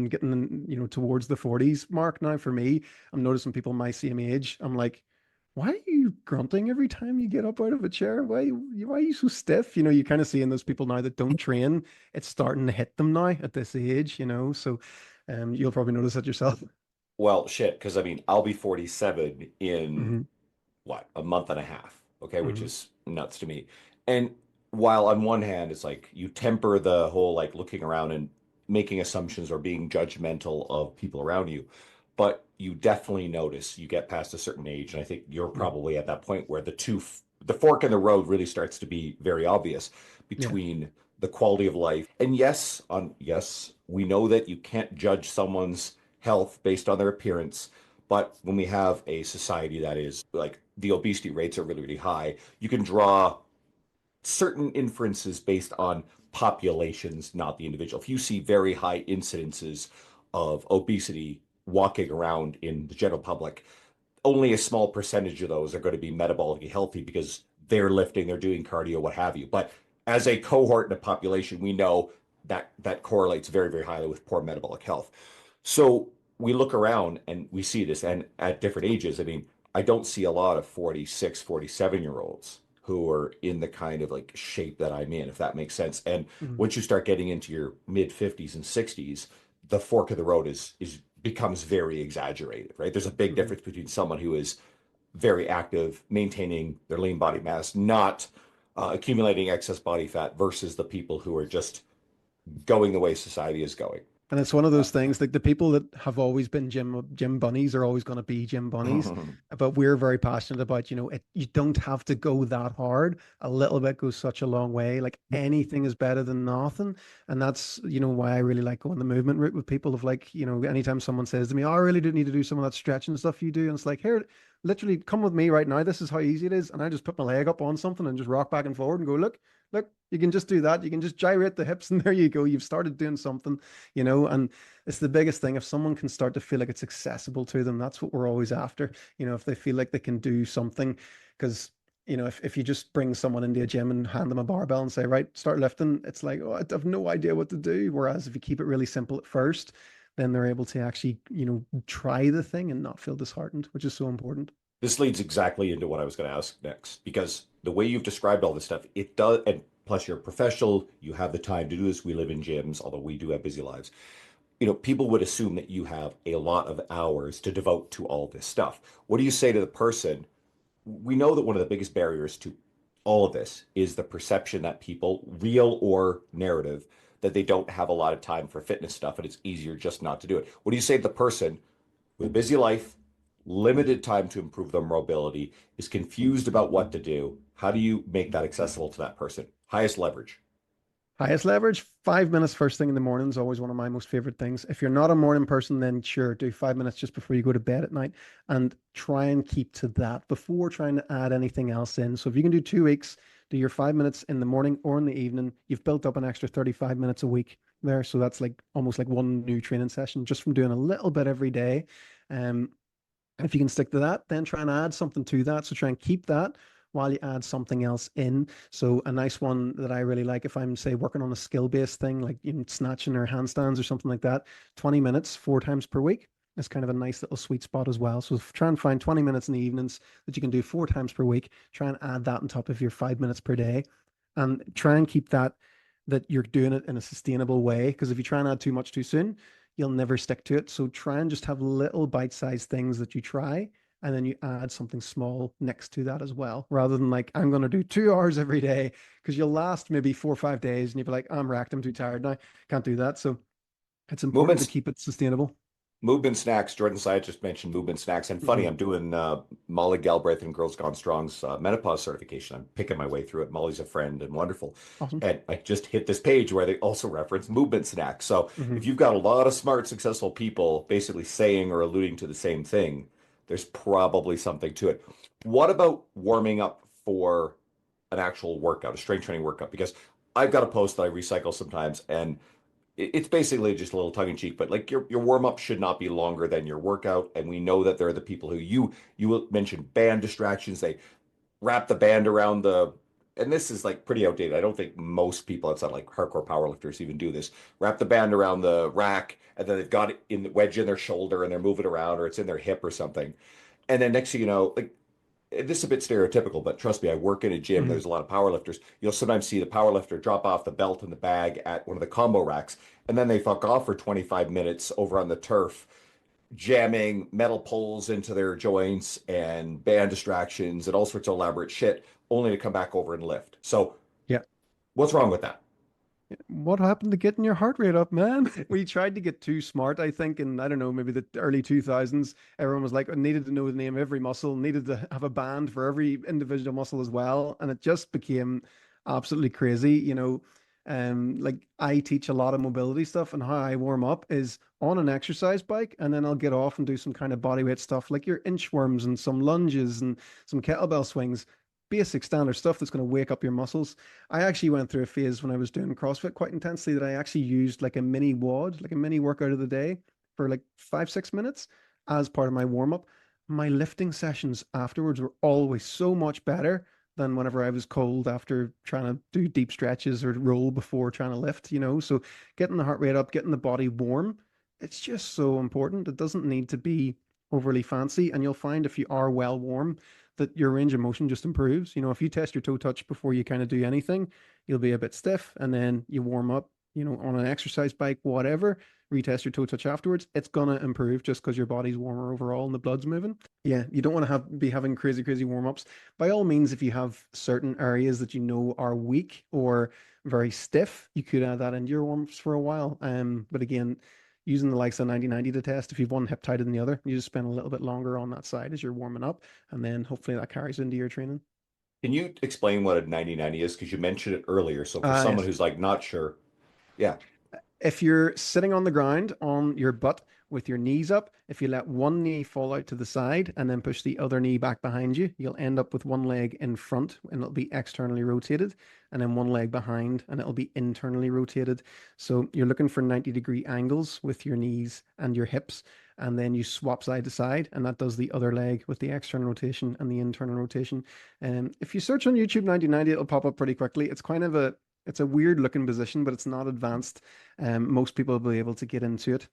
S3: getting towards the 40s mark now for me. I'm noticing people my same age. I'm like, why are you grunting every time you get up out of a chair? Why are you so stiff? You kind of seeing those people now that don't train. It's starting to hit them now at this age. So you'll probably notice that yourself.
S2: Well, shit, because I mean, I'll be 47 in
S3: Hmm.
S2: what, a month and a half, okay, which
S3: Hmm.
S2: is nuts to me. And while on one hand, it's like you temper the whole like looking around and making assumptions or being judgmental of people around you, but you definitely notice you get past a certain age, and I think you're
S3: Yeah.
S2: probably at that point where the fork in the road really starts to be very obvious
S3: Yeah.
S2: between the quality of life. And yes, we know that you can't judge someone's health based on their appearance. But when we have a society that is like the obesity rates are really, really high, you can draw certain inferences based on populations, not the individual. If you see very high incidences of obesity walking around in the general public, only a small percentage of those are going to be metabolically healthy because they're lifting, they're doing cardio, what have you. But as a cohort in a population, we know that that correlates very, very highly with poor metabolic health. So we look around and we see this, and at different ages, I mean, I don't see a lot of 46, 47 year olds who are in the kind of like shape that I'm in, if that makes sense. And
S3: Mhm.
S2: once you start getting into your mid 50s and 60s, the fork of the road is becomes very exaggerated, right? There's a big
S3: Mhm.
S2: difference between someone who is very active, maintaining their lean body mass, not accumulating excess body fat, versus the people who are just going the way society is going.
S3: And it's one of those things like the people that have always been gym bunnies are always going to be gym bunnies. But we're very passionate about, you don't have to go that hard. A little bit goes such a long way. Like anything is better than nothing. And that's, why I really like going the movement route with people of like, anytime someone says to me, oh, I really do need to do some of that stretching stuff you do. And it's like, here, literally come with me right now. This is how easy it is. And I just put my leg up on something and just rock back and forward and go, look, you can just do that. You can just gyrate the hips and there you go. You've started doing something, and it's the biggest thing. If someone can start to feel like it's accessible to them, that's what we're always after. If they feel like they can do something, because if you just bring someone into a gym and hand them a barbell and say, right, start lifting, it's like, oh, I have no idea what to do. Whereas if you keep it really simple at first, then they're able to actually, try the thing and not feel disheartened, which is so important.
S2: This leads exactly into what I was going to ask next, because the way you've described all this stuff, it does, and plus you're a professional, you have the time to do this. We live in gyms, although we do have busy lives. People would assume that you have a lot of hours to devote to all this stuff. What do you say to the person? We know that one of the biggest barriers to all of this is the perception that people, real or narrative, that they don't have a lot of time for fitness stuff and it's easier just not to do it. What do you say to the person with a busy life, limited time to improve their mobility, is confused about what to do? How do you make that accessible to that person? Highest leverage.
S3: Highest leverage, 5 minutes first thing in the morning is always one of my most favorite things. If you're not a morning person, then sure, do 5 minutes just before you go to bed at night and try and keep to that before trying to add anything else in. So if you can do 2 weeks, do your 5 minutes in the morning or in the evening, you've built up an extra 35 minutes a week there. So that's like almost like one new training session just from doing a little bit every day. Um, if you can stick to that, then try and add something to that. So try and keep that while you add something else in. So a nice one that I really like, if I'm say working on a skill-based thing, like snatching or handstands or something like that, 20 minutes 4 times per week is kind of a nice little sweet spot as well. So try and find 20 minutes in the evenings that you can do 4 times per week. Try and add that on top of your 5 minutes per day, and try and keep that you're doing it in a sustainable way. Because if you try and add too much too soon, you'll never stick to it. So try and just have little bite-sized things that you try, and then you add something small next to that as well, rather than like, I'm going to do 2 hours every day, because you'll last maybe 4 or 5 days and you'll be like, I'm racked, I'm too tired now, can't do that. So it's important to
S2: Movements,
S3: keep it sustainable.
S2: movement snacks. Jordan Syatt just mentioned movement snacks. And funny,
S3: Hmm.
S2: I'm doing Molly Galbraith and Girls Gone Strong's menopause certification. I'm picking my way through it. Molly's a friend and wonderful.
S3: Awesome.
S2: And I just hit this page where they also reference movement snacks. So
S3: Hmm.
S2: if you've got a lot of smart, successful people basically saying or alluding to the same thing, there's probably something to it. What about warming up for an actual workout, a strength training workout? Because I've got a post that I recycle sometimes, and it's basically just a little tongue in cheek, but like your warm up should not be longer than your workout. And we know that there are the people who you mentioned band distractions. They wrap the band around the, and this is like pretty outdated. I don't think most people outside like hardcore powerlifters even do this. Wrap the band around the rack, and then they've got it in the wedge in their shoulder, and they're moving around, or it's in their hip or something. And then next thing you know, like this is a bit stereotypical, but trust me, I work in a gym.
S3: Hmm.
S2: There's a lot of power lifters. You'll sometimes see the power lifter drop off the belt and the bag at one of the combo racks, and then they fuck off for 25 minutes over on the turf, jamming metal poles into their joints and band distractions and all sorts of elaborate shit, only to come back over and lift. So,
S3: Yeah.
S2: what's wrong with that?
S3: What happened to getting your heart rate up, man? We tried to get too smart, I think, in, I don't know, maybe the early 2000s. Everyone was like, I needed to know the name of every muscle, needed to have a band for every individual muscle as well. And it just became absolutely crazy. Like I teach a lot of mobility stuff, and how I warm up is on an exercise bike, and then I'll get off and do some kind of body weight stuff like your inchworms and some lunges and some kettlebell swings. Basic standard stuff that's going to wake up your muscles. I actually went through a phase when I was doing CrossFit quite intensely that I actually used like a mini WOD, like a mini workout of the day for like 5, 6 minutes as part of my warm up. My lifting sessions afterwards were always so much better than whenever I was cold after trying to do deep stretches or roll before trying to lift. So getting the heart rate up, getting the body warm, it's just so important. It doesn't need to be overly fancy. And you'll find if you are well warm, that your range of motion just improves. If you test your toe touch before you kind of do anything, you'll be a bit stiff, and then you warm up, on an exercise bike, whatever, retest your toe touch afterwards, it's gonna improve just because your body's warmer overall and the blood's moving. Yeah, you don't want to be having crazy, crazy warm-ups. By all means, if you have certain areas that you know are weak or very stiff, you could add that into your warm-ups for a while. But again, using the likes of 90-90 to test, if you've one hip tighter than the other, you just spend a little bit longer on that side as you're warming up, and then hopefully that carries into your training.
S2: Can you explain what a 90-90 is? Because you mentioned it earlier. So, for someone
S3: Yes.
S2: who's like not sure, yeah.
S3: If you're sitting on the ground on your butt with your knees up, if you let one knee fall out to the side and then push the other knee back behind you, you'll end up with one leg in front and it'll be externally rotated, and then one leg behind and it'll be internally rotated. So you're looking for 90-degree angles with your knees and your hips, and then you swap side to side, and that does the other leg with the external rotation and the internal rotation. And if you search on YouTube 90-90, it'll pop up pretty quickly. It's a weird looking position, but it's not advanced. Most people will be able to get into it.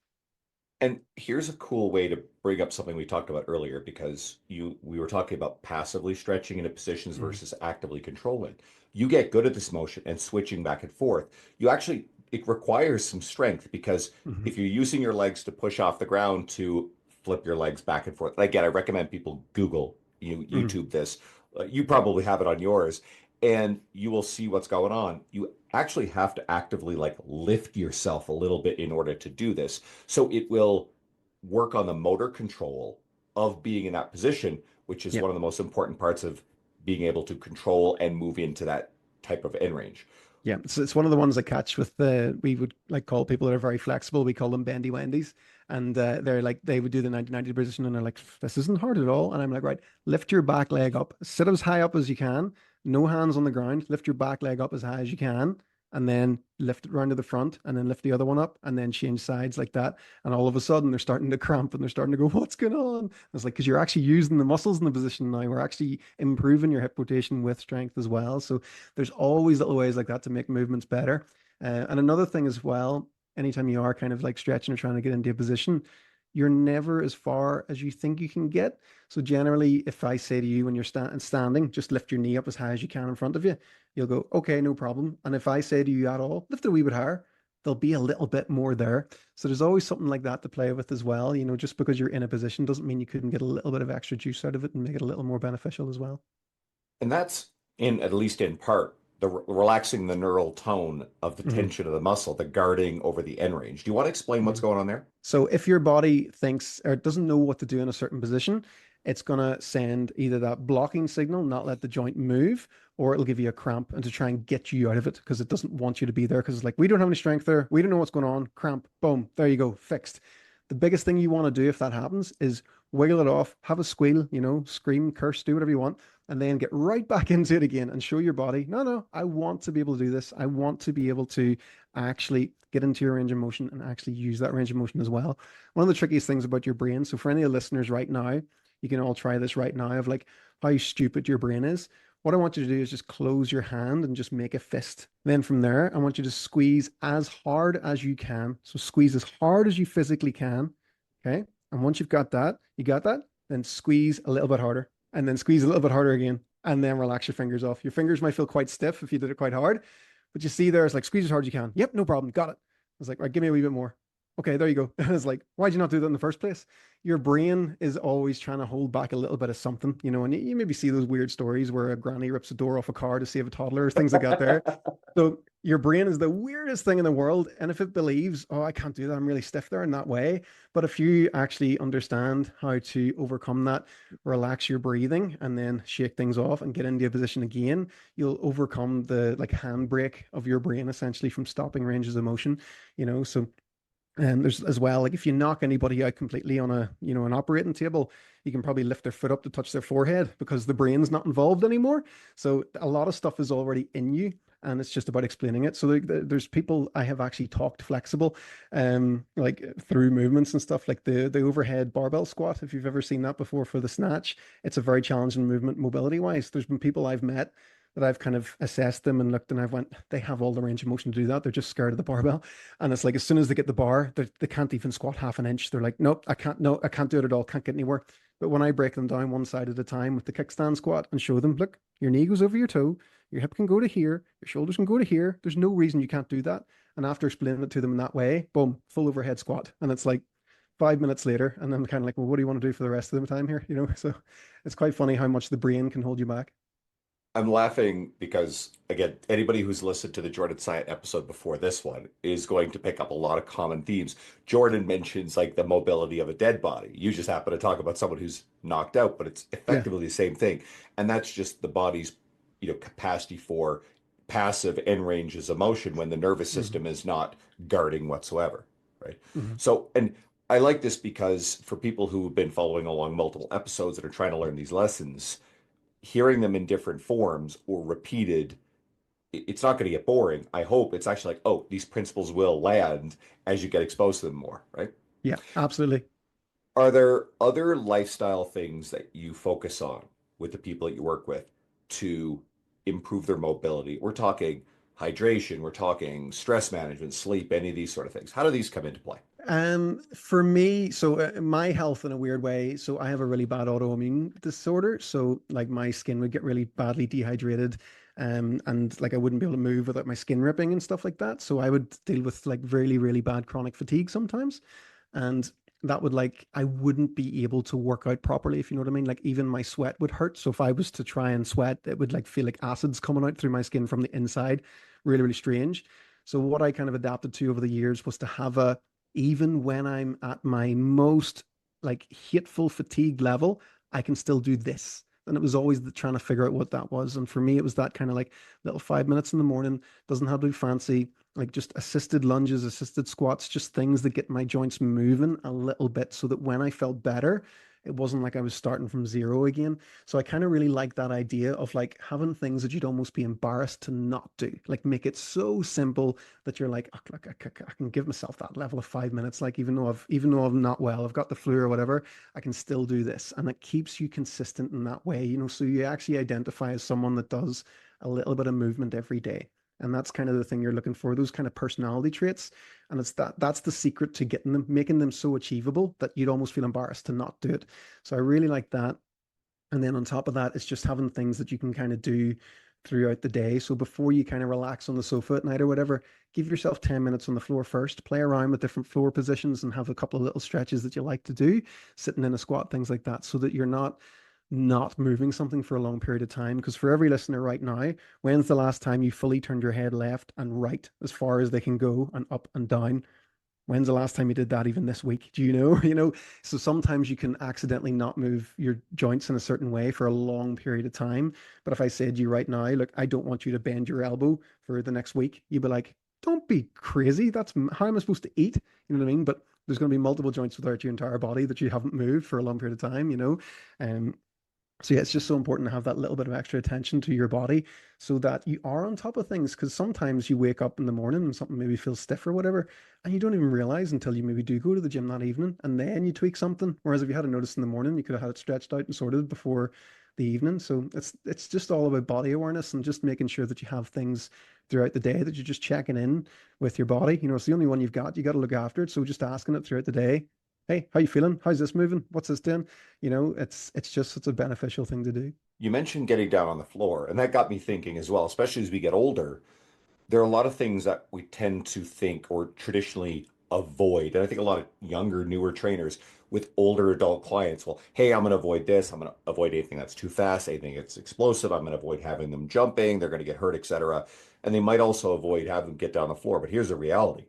S2: And here's a cool way to bring up something we talked about earlier, because we were talking about passively stretching into positions
S3: Mm.
S2: versus actively controlling. You get good at this motion and switching back and forth. It requires some strength, because
S3: Mhm.
S2: if you're using your legs to push off the ground to flip your legs back and forth, again, I recommend people Google,
S3: Mhm.
S2: YouTube this. You probably have it on yours, and you will see what's going on. You actually have to actively like lift yourself a little bit in order to do this. So it will work on the motor control of being in that position, which is
S3: Yeah.
S2: one of the most important parts of being able to control and move into that type of end range.
S3: Yeah. It's one of the ones I catch with we would like call people that are very flexible. We call them bendy wendies. And they're like, they would do the 90-90 position and they're like, this isn't hard at all. And I'm like, right, lift your back leg up, sit as high up as you can, no hands on the ground, lift your back leg up as high as you can, and then lift it round to the front and then lift the other one up and then change sides like that. And all of a sudden they're starting to cramp and they're starting to go, what's going on? And it's like, because you're actually using the muscles in the position now. We're actually improving your hip rotation with strength as well. So there's always little ways like that to make movements better. And another thing as well, anytime you are kind of like stretching or trying to get into a position, you're never as far as you think you can get. So generally, if I say to you when you're standing, just lift your knee up as high as you can in front of you, you'll go, okay, no problem. And if I say to you at all, lift it a wee bit higher, there'll be a little bit more there. So there's always something like that to play with as well. You know, just because you're in a position doesn't mean you couldn't get a little bit of extra juice out of it and make it a little more beneficial as well.
S2: And that's in at least in part the relaxing the neural tone of the
S3: Mhm.
S2: tension of the muscle, the guarding over the end range. Do you want to explain what's
S3: Mhm.
S2: going on there?
S3: So if your body thinks or doesn't know what to do in a certain position, it's going to send either that blocking signal, not let the joint move, or it'll give you a cramp and to try and get you out of it because it doesn't want you to be there because it's like, we don't have any strength there. We don't know what's going on. Cramp, boom, there you go, fixed. The biggest thing you want to do if that happens is wiggle it off, have a squeal, you know, scream, curse, do whatever you want, and then get right back into it again and show your body, no, no, I want to be able to do this. I want to be able to actually get into your range of motion and actually use that range of motion as well. One of the trickiest things about your brain, so for any of the listeners right now, you can all try this right now of like how stupid your brain is. What I want you to do is just close your hand and just make a fist. Then from there, I want you to squeeze as hard as you can. So squeeze as hard as you physically can. Okay. And once you've got that, you got that, then squeeze a little bit harder and then squeeze a little bit harder again. And then relax your fingers off. Your fingers might feel quite stiff if you did it quite hard, but you see there, it's like squeeze as hard as you can. Yep, no problem. Got it. I was like, right, give me a wee bit more. Okay, there you go. And it's like, why'd you not do that in the first place? Your brain is always trying to hold back a little bit of something, you know, and you maybe see those weird stories where a granny rips a door off a car to save a toddler, or things like that there. So your brain is the weirdest thing in the world. And if it believes, oh, I can't do that, I'm really stiff there in that way. But if you actually understand how to overcome that, relax your breathing and then shake things off and get into a position again, you'll overcome the like handbrake of your brain essentially from stopping ranges of motion, you know. So there's as well, like if you knock anybody out completely on a, you know, an operating table, you can probably lift their foot up to touch their forehead because the brain's not involved anymore. So a lot of stuff is already in you, and it's just about explaining it. So there's people I have actually talked flexible, like through movements and stuff, like the overhead barbell squat. If you've ever seen that before for the snatch, it's a very challenging movement mobility wise. There's been people I've met that I've kind of assessed them and looked and I've went, they have all the range of motion to do that. They're just scared of the barbell. And it's like, as soon as they get the bar, they can't even squat half an inch. They're like, nope, I can't, no, I can't do it at all. Can't get anywhere. But when I break them down one side at a time with the kickstand squat and show them, look, your knee goes over your toe, your hip can go to here, your shoulders can go to here. There's no reason you can't do that. And after explaining it to them in that way, boom, full overhead squat. And it's like 5 minutes later. And I'm kind of like, well, what do you want to do for the rest of the time here? You know, so it's quite funny how much the brain can hold you back.
S2: I'm laughing because, again, anybody who's listened to the Jordan Science episode before this one is going to pick up a lot of common themes. Jordan mentions like the mobility of a dead body. You just happen to talk about someone who's knocked out, but it's
S3: Yeah.
S2: effectively the same thing. And that's just the body's, capacity for passive end ranges of motion when the nervous
S3: Hmm.
S2: system is not guarding whatsoever, right?
S3: Hmm.
S2: So, and I like this because for people who have been following along multiple episodes that are trying to learn these lessons, hearing them in different forms or repeated, it's not going to get boring. I hope it's actually like, oh, these principles will land as you get exposed to them more, right?
S3: Yeah, absolutely.
S2: Are there other lifestyle things that you focus on with the people that you work with to improve their mobility? We're talking hydration, we're talking stress management, sleep, any of these sort of things. How do these come into play?
S3: For me, so my health in a weird way. So I have a really bad autoimmune disorder. So like my skin would get really badly dehydrated, and like I wouldn't be able to move without my skin ripping and stuff like that. So I would deal with like really, really bad chronic fatigue sometimes, and that would like I wouldn't be able to work out properly if you know what I mean. Like even my sweat would hurt. So if I was to try and sweat, it would like feel like acids coming out through my skin from the inside. Really, really strange. So what I kind of adapted to over the years was to have a even when I'm at my most like hateful fatigue level, I can still do this. And it was always trying to figure out what that was. And for me, it was that kind of like little 5 minutes in the morning, doesn't have to be fancy, like just assisted lunges, assisted squats, just things that get my joints moving a little bit so that when I felt better, it wasn't like I was starting from zero again. So I kind of really like that idea of like having things that you'd almost be embarrassed to not do, like make it so simple that you're like, oh, look, I can give myself that level of 5 minutes. Like even though I'm not well, I've got the flu or whatever, I can still do this, and it keeps you consistent in that way. You know, so you actually identify as someone that does a little bit of movement every day, and that's kind of the thing you're looking for. Those kind of personality traits, and it's that's the secret to getting them, making them so achievable that you'd almost feel embarrassed to not do it. So I really like that. And then on top of that, it's just having things that you can kind of do throughout the day. So before you kind of relax on the sofa at night or whatever, give yourself 10 minutes on the floor first, play around with different floor positions and have a couple of little stretches that you like to do, sitting in a squat, things like that, so that you're not moving something for a long period of time. Because for every listener right now, when's the last time you fully turned your head left and right as far as they can go and up and down? When's the last time you did that even this week? Do you know? So sometimes you can accidentally not move your joints in a certain way for a long period of time. But if I said to you right now, look, I don't want you to bend your elbow for the next week, you'd be like, don't be crazy. That's how am I supposed to eat? You know what I mean? But there's going to be multiple joints throughout your entire body that you haven't moved for a long period of time. Um, so yeah, it's just so important to have that little bit of extra attention to your body so that you are on top of things. Because sometimes you wake up in the morning and something maybe feels stiff or whatever, and you don't even realize until you maybe do go to the gym that evening, and then you tweak something. Whereas if you had a notice in the morning, you could have had it stretched out and sorted before the evening. So it's just all about body awareness and just making sure that you have things throughout the day that you're just checking in with your body. It's the only one you've got. You got to look after it. So just asking it throughout the day. Hey, how you feeling? How's this moving? What's this doing? It's just such a beneficial thing to do.
S2: You mentioned getting down on the floor, and that got me thinking as well, especially as we get older. There are a lot of things that we tend to think or traditionally avoid. And I think a lot of younger, newer trainers with older adult clients, well, hey, I'm going to avoid this. I'm going to avoid anything that's too fast, anything that's explosive. I'm going to avoid having them jumping. They're going to get hurt, etc. And they might also avoid having them get down on the floor. But here's the reality.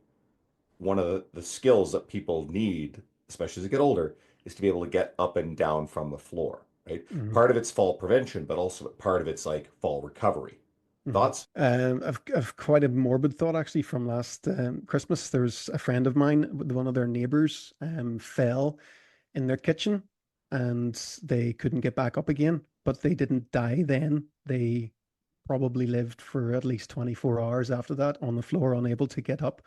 S2: One of the skills that people need, especially as they get older, is to be able to get up and down from the floor, right?
S3: Mhm.
S2: Part of it's fall prevention, but also part of it's like fall recovery.
S3: Mhm.
S2: Thoughts?
S3: I've quite a morbid thought actually from last Christmas. There's a friend of mine, one of their neighbors, fell in their kitchen and they couldn't get back up again, but they didn't die then. They probably lived for at least 24 hours after that on the floor, unable to get up.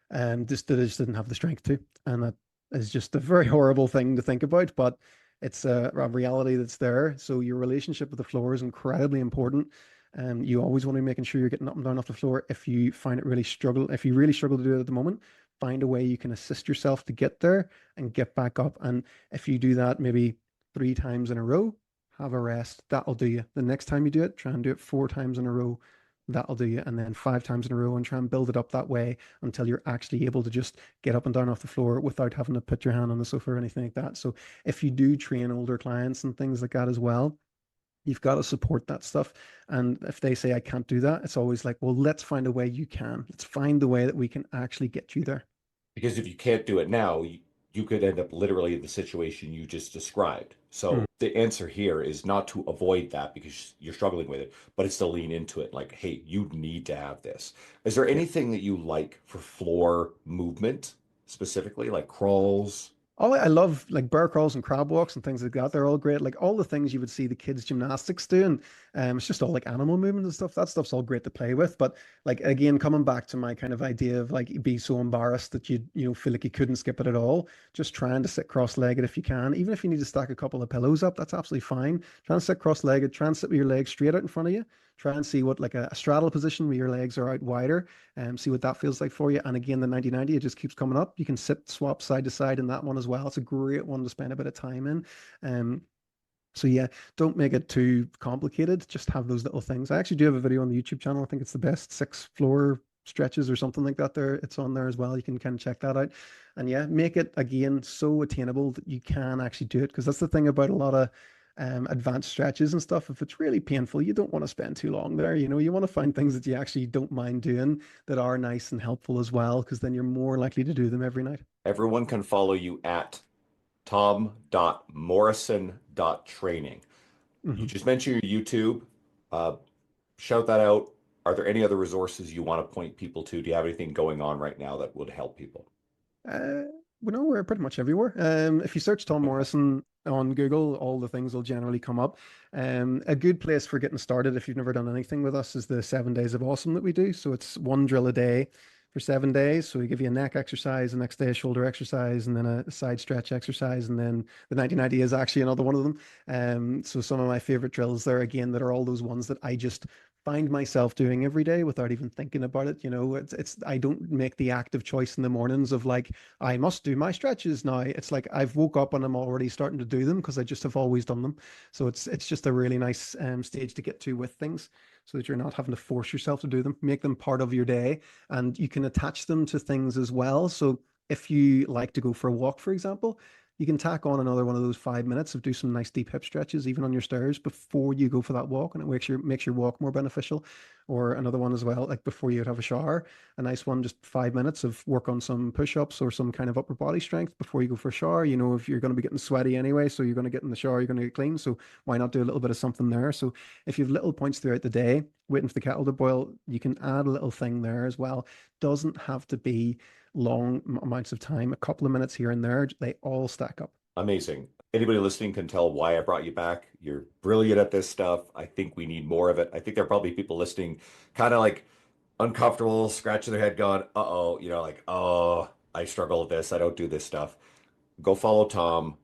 S3: They just didn't have the strength to. And that is just a very horrible thing to think about, but it's a reality that's there. So your relationship with the floor is incredibly important. You always want to be making sure you're getting up and down off the floor. If you really struggle to do it at the moment, find a way you can assist yourself to get there and get back up. And if you do that maybe 3 times in a row, have a rest. That'll do you. The next time you do it, try and do it 4 times in a row. That'll do you. And then 5 times in a row and try and build it up that way until you're actually able to just get up and down off the floor without having to put your hand on the sofa or anything like that. So if you do train older clients and things like that as well, you've got to support that stuff. And if they say, I can't do that, it's always like, well, let's find a way you can. Let's find the way that we can actually get you there.
S2: Because if you can't do it now, you could end up literally in the situation you just described.
S3: Mm.
S2: So the answer here is not to avoid that because you're struggling with it, but it's to lean into it. Like, hey, you need to have this. Is there
S3: Yeah.
S2: anything that you like for floor movement specifically, like crawls?
S3: Oh, I love like bear crawls and crab walks and things like that. They're all great. Like all the things you would see the kids gymnastics doing. It's just all like animal movement and stuff. That stuff's all great to play with. But like again, coming back to my kind of idea of like be so embarrassed that you feel like you couldn't skip it at all. Just trying to sit cross-legged if you can. Even if you need to stack a couple of pillows up, that's absolutely fine. Try and sit cross-legged, try and sit with your legs straight out in front of you. Try and see what like a straddle position where your legs are out wider and see what that feels like for you. And again, the 90-90, it just keeps coming up. You can sit swap side to side in that one as well. It's a great one to spend a bit of time in. Um, so yeah, don't make it too complicated. Just have those little things. I actually do have a video on the YouTube channel. I think it's the best 6 floor stretches or something like that there. It's on there as well. You can kind of check that out. And yeah, make it again so attainable that you can actually do it. Because that's the thing about a lot of advanced stretches and stuff. If it's really painful, you don't want to spend too long there. You want to find things that you actually don't mind doing that are nice and helpful as well, because then you're more likely to do them every night.
S2: Everyone can follow you at tom.morrison.training. You
S3: Mhm.
S2: just mentioned your YouTube. Uh, Shout that out. Are there any other resources you want to point people to? Do you have anything going on right now that would help people?
S3: Uh, well, no, we're pretty much everywhere. If you search Tom
S2: Okay.
S3: Morrison on Google, all the things will generally come up. A good place for getting started if you've never done anything with us is the 7 days of awesome that we do. So it's one drill a day for 7 days. So we give you a neck exercise, the next day a shoulder exercise, and then a side stretch exercise, and then the 90-90 is actually another one of them. So some of my favorite drills there again that are all those ones that I just find myself doing every day without even thinking about it. You know, it's I don't make the active choice in the mornings of like I must do my stretches now. It's like I've woke up and I'm already starting to do them because I just have always done them. So it's just a really nice stage to get to with things, so that you're not having to force yourself to do them. Make them part of your day, and you can attach them to things as well. So if you like to go for a walk, for example, you can tack on another one of those 5 minutes of do some nice deep hip stretches, even on your stairs before you go for that walk, and it makes your walk more beneficial. Or another one as well, like before you'd have a shower, a nice one, just 5 minutes of work on some push-ups or some kind of upper body strength before you go for a shower. You know, if you're going to be getting sweaty anyway, so you're going to get in the shower, you're going to get clean. So why not do a little bit of something there? So if you have little points throughout the day, waiting for the kettle to boil, you can add a little thing there as well. Doesn't have to be long amounts of time, a couple of minutes here and there, they all stack up.
S2: Amazing. Anybody listening can tell why I brought you back. You're brilliant at this stuff. I think we need more of it. I think there are probably people listening kind of like uncomfortable, scratching their head, going, uh-oh, like, oh, I struggle with this. I don't do this stuff. Go follow Tom,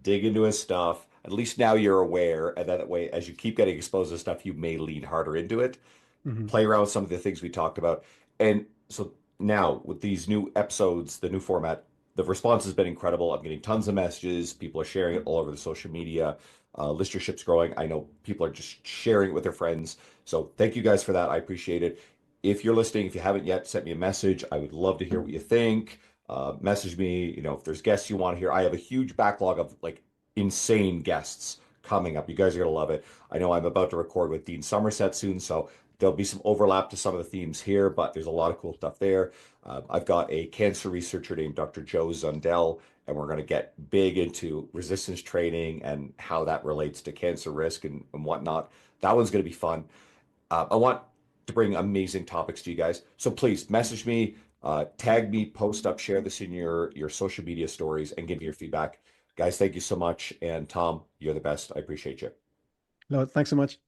S2: dig into his stuff. At least now you're aware. And that way, as you keep getting exposed to stuff, you may lean harder into it.
S3: Mm-hmm.
S2: Play around with some of the things we talked about. And so now with these new episodes, the new format, the response has been incredible. I'm getting tons of messages. People are sharing it all over the social media. Listenership's growing. I know people are just sharing it with their friends. So thank you guys for that. I appreciate it. If you're listening, if you haven't yet, send me a message. I would love to hear what you think. Message me, if there's guests you want to hear. I have a huge backlog of like insane guests coming up. You guys are going to love it. I know I'm about to record with Dean Somerset soon, so there'll be some overlap to some of the themes here, but there's a lot of cool stuff there. I've got a cancer researcher named Dr. Joe Zundell, and we're going to get big into resistance training and how that relates to cancer risk and whatnot. That one's going to be fun. I want to bring amazing topics to you guys. So please message me, tag me, post up, share this in your social media stories, and give me your feedback. Guys, thank you so much. And Tom, you're the best. I appreciate you.
S3: No, thanks so much.